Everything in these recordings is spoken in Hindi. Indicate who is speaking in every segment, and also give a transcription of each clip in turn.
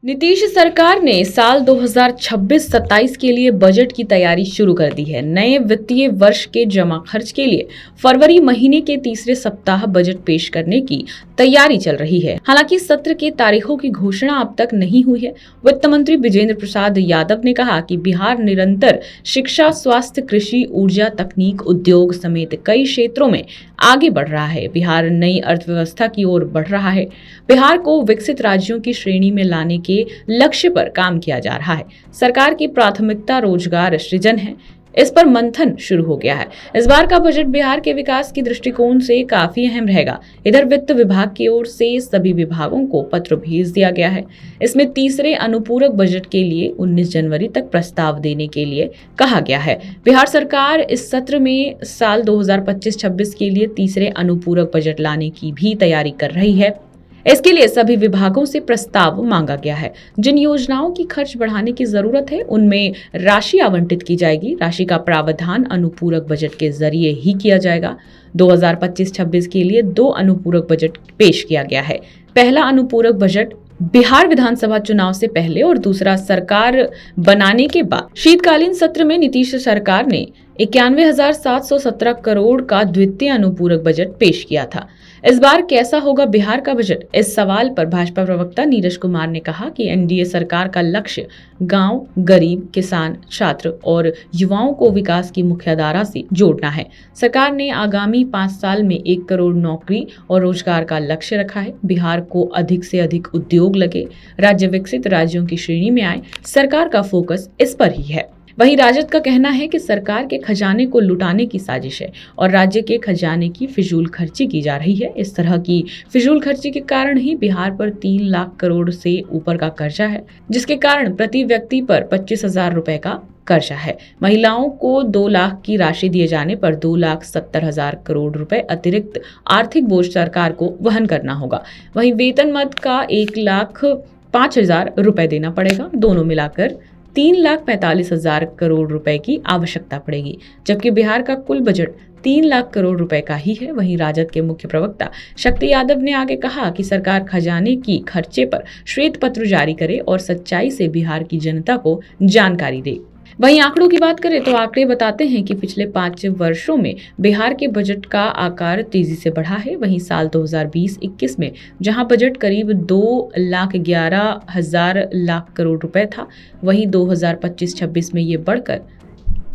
Speaker 1: नीतीश सरकार ने साल 2026-27 के लिए बजट की तैयारी शुरू कर दी है। नए वित्तीय वर्ष के जमा खर्च के लिए फरवरी महीने के तीसरे सप्ताह बजट पेश करने की तैयारी चल रही है। हालांकि सत्र के तारीखों की घोषणा अब तक नहीं हुई है। वित्त मंत्री विजेंद्र प्रसाद यादव ने कहा कि बिहार निरंतर शिक्षा, स्वास्थ्य, कृषि, ऊर्जा, तकनीक, उद्योग समेत कई क्षेत्रों में आगे बढ़ रहा है। बिहार नई अर्थव्यवस्था की ओर बढ़ रहा है। बिहार को विकसित राज्यों की श्रेणी में लाने के लक्ष्य पर काम किया जा रहा है। सरकार की प्राथमिकता रोजगार सृजन है। इस पर मंथन शुरू हो गया है। इस बार का बजट बिहार के विकास की दृष्टिकोण से काफी अहम रहेगा। इधर वित्त विभाग की ओर से सभी विभागों को पत्र भेज दिया गया है। इसमें तीसरे अनुपूरक बजट के लिए 19 जनवरी तक प्रस्ताव देने के लिए कहा गया है। बिहार सरकार इस सत्र में साल 2025-26 के लिए तीसरे अनुपूरक बजट लाने की भी तैयारी कर रही है। इसके लिए सभी विभागों से प्रस्ताव मांगा गया है। जिन योजनाओं की खर्च बढ़ाने की जरूरत है उनमें राशि आवंटित की जाएगी। राशि का प्रावधान अनुपूरक बजट के जरिए ही किया जाएगा। 2025-26 के लिए 2 अनुपूरक बजट पेश किया गया है। पहला अनुपूरक बजट बिहार विधानसभा चुनाव से पहले और दूसरा सरकार बनाने के बाद। शीतकालीन सत्र में नीतीश सरकार ने 91,717 करोड़ का द्वितीय अनुपूरक बजट पेश किया था। इस बार कैसा होगा बिहार का बजट? इस सवाल पर भाजपा प्रवक्ता नीरज कुमार ने कहा कि एनडीए सरकार का लक्ष्य गांव, गरीब, किसान, छात्र और युवाओं को विकास की मुख्यधारा से जोड़ना है। सरकार ने आगामी 5 साल में 1 करोड़ नौकरी और रोजगार का लक्ष्य रखा है। बिहार को अधिक से अधिक उद्योग लगे, राज्य विकसित राज्यों की श्रेणी में आए। सरकार का फोकस इस पर ही है। वहीं राजद का कहना है कि सरकार के खजाने को लुटाने की साजिश है और राज्य के खजाने की फिजूल खर्ची की जा रही है। इस तरह की फिजूल खर्ची के कारण ही बिहार पर 3 लाख करोड़ से ऊपर का कर्जा है, जिसके कारण प्रति व्यक्ति पर 25,000 रुपए का कर्जा है। महिलाओं को 2 लाख की राशि दिए जाने पर 2,70,000 करोड़ रुपए अतिरिक्त आर्थिक बोझ सरकार को वहन करना होगा। वहीं वेतन मद का 1,05,000 रुपए देना पड़ेगा। दोनों मिलाकर 3,45,000 करोड़ रुपए की आवश्यकता पड़ेगी, जबकि बिहार का कुल बजट 3 लाख करोड़ रुपए का ही है। वहीं राजद के मुख्य प्रवक्ता शक्ति यादव ने आगे कहा कि सरकार खजाने की खर्चे पर श्वेत पत्र जारी करे और सच्चाई से बिहार की जनता को जानकारी दे। वहीं आंकड़ों की बात करें तो आंकड़े बताते हैं कि पिछले 5 वर्षों में बिहार के बजट का आकार तेजी से बढ़ा है। वहीं साल 2020-21 में जहां बजट करीब 2,11,000 लाख करोड़ रुपए था, वहीं 2025-26 में ये बढ़कर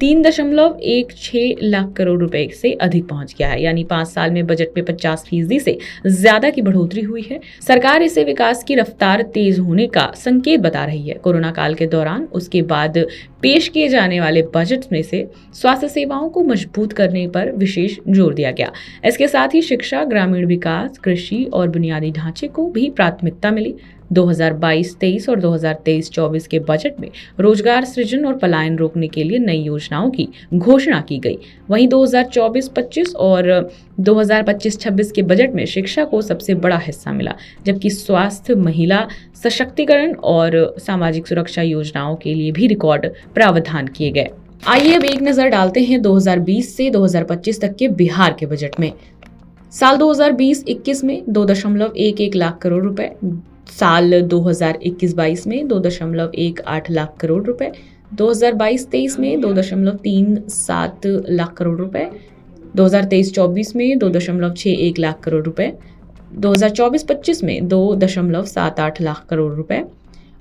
Speaker 1: 3.16 लाख करोड़ रुपए से अधिक पहुंच गया है। यानी 5 साल में बजट में 50% से ज्यादा की बढ़ोतरी हुई है। सरकार इसे विकास की रफ्तार तेज होने का संकेत बता रही है। कोरोना काल के दौरान उसके बाद पेश किए जाने वाले बजट में से स्वास्थ्य सेवाओं को मजबूत करने पर विशेष जोर दिया गया। इसके साथ ही शिक्षा, ग्रामीण विकास, कृषि और बुनियादी ढांचे को भी प्राथमिकता मिली। 2022-23 और 2023-24 के बजट में रोजगार सृजन और पलायन रोकने के लिए नई योजनाओं की घोषणा की गई। वहीं 2024-25 और 2025-26 के बजट में शिक्षा को सबसे बड़ा हिस्सा मिला, जबकि स्वास्थ्य, महिला सशक्तिकरण और सामाजिक सुरक्षा योजनाओं के लिए भी रिकॉर्ड प्रावधान किए गए। आइए अब एक नजर डालते हैं 2020 से 2025 तक के बिहार के बजट में। साल 2020-21 में 2.11 लाख करोड़ रुपए, साल 2021-22 में 2.18 लाख करोड़ रुपए, 2022-23 में 2.37 लाख करोड़ रुपए, 2023-24 में 2.61 लाख करोड़ रुपए, 2024-25 में 2.78 लाख करोड़ रुपए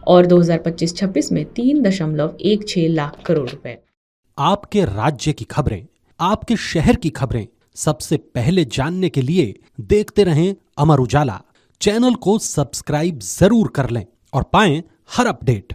Speaker 1: और 2025-26 में 3.16 लाख करोड़ रुपए।
Speaker 2: आपके राज्य की खबरें, आपके शहर की खबरें सबसे पहले जानने के लिए देखते रहें अमर उजाला। चैनल को सब्सक्राइब जरूर कर लें और पाएं हर अपडेट।